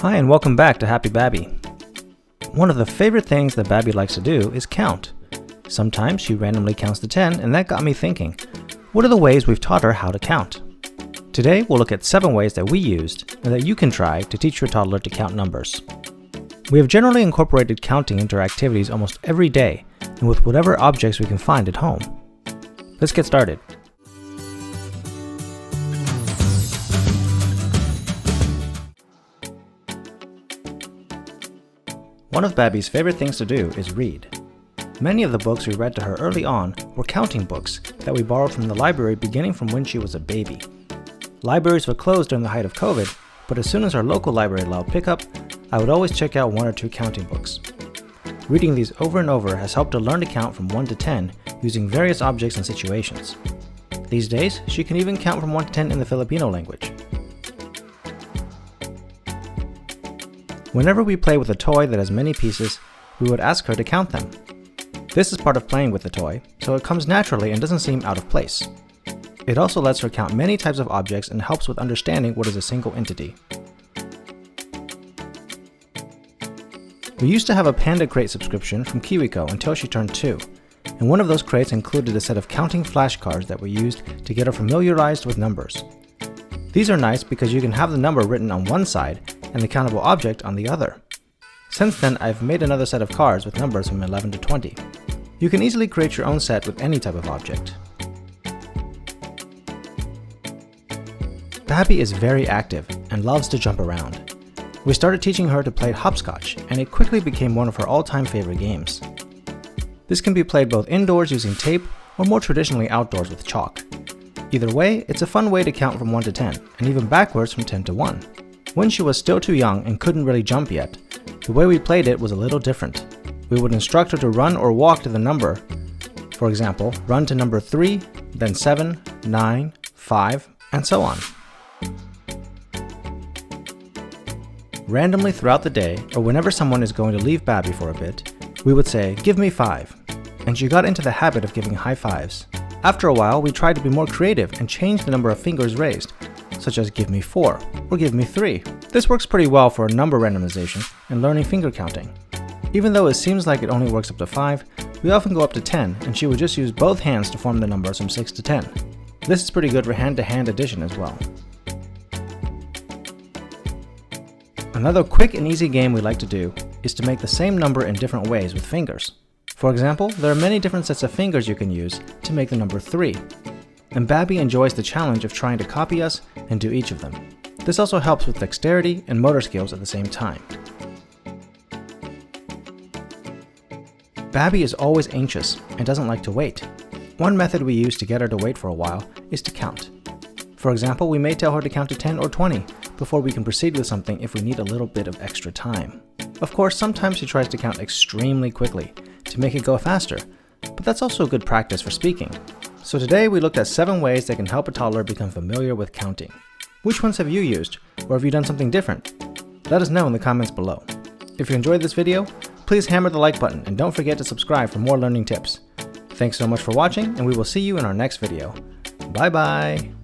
Hi and welcome back to Happy Babbie. One of the favorite things that Babbie likes to do is count. Sometimes she randomly counts to 10, and that got me thinking, what are the ways we've taught her how to count? Today we'll look at 7 ways that we used and that you can try to teach your toddler to count numbers. We have generally incorporated counting into our activities almost every day and with whatever objects we can find at home. Let's get started. One of Babbie's favorite things to do is read. Many of the books we read to her early on were counting books that we borrowed from the library beginning from when she was a baby. Libraries were closed during the height of COVID, but as soon as our local library allowed pickup, I would always check out 1 or 2 counting books. Reading these over and over has helped her learn to count from 1 to 10 using various objects and situations. These days, she can even count from 1 to 10 in the Filipino language. Whenever we play with a toy that has many pieces, we would ask her to count them. This is part of playing with the toy, so it comes naturally and doesn't seem out of place. It also lets her count many types of objects and helps with understanding what is a single entity. We used to have a Panda Crate subscription from KiwiCo until she turned 2, and one of those crates included a set of counting flashcards that we used to get her familiarized with numbers. These are nice because you can have the number written on one side and the countable object on the other. Since then, I've made another set of cards with numbers from 11 to 20. You can easily create your own set with any type of object. Babbie is very active and loves to jump around. We started teaching her to play Hopscotch, and it quickly became one of her all-time favorite games. This can be played both indoors using tape or more traditionally outdoors with chalk. Either way, it's a fun way to count from 1 to 10, and even backwards from 10 to 1. When she was still too young and couldn't really jump yet, the way we played it was a little different. We would instruct her to run or walk to the number. For example, run to number 3, then 7, 9, 5, and so on. Randomly throughout the day, or whenever someone is going to leave Babbie for a bit, we would say, "Give me 5," and she got into the habit of giving high fives. After a while, we tried to be more creative and change the number of fingers raised, such as "Give me 4," or "Give me 3." This works pretty well for number randomization and learning finger counting. Even though it seems like it only works up to 5, we often go up to 10, and she would just use both hands to form the numbers from 6 to 10. This is pretty good for hand-to-hand addition as well. Another quick and easy game we like to do is to make the same number in different ways with fingers. For example, there are many different sets of fingers you can use to make the number 3. And Babbie enjoys the challenge of trying to copy us and do each of them. This also helps with dexterity and motor skills at the same time. Babbie is always anxious and doesn't like to wait. One method we use to get her to wait for a while is to count. For example, we may tell her to count to 10 or 20 before we can proceed with something if we need a little bit of extra time. Of course, sometimes she tries to count extremely quickly to make it go faster, but that's also good practice for speaking. So today we looked at 7 ways that can help a toddler become familiar with counting. Which ones have you used, or have you done something different? Let us know in the comments below. If you enjoyed this video, please hammer the like button and don't forget to subscribe for more learning tips. Thanks so much for watching, and we will see you in our next video. Bye bye!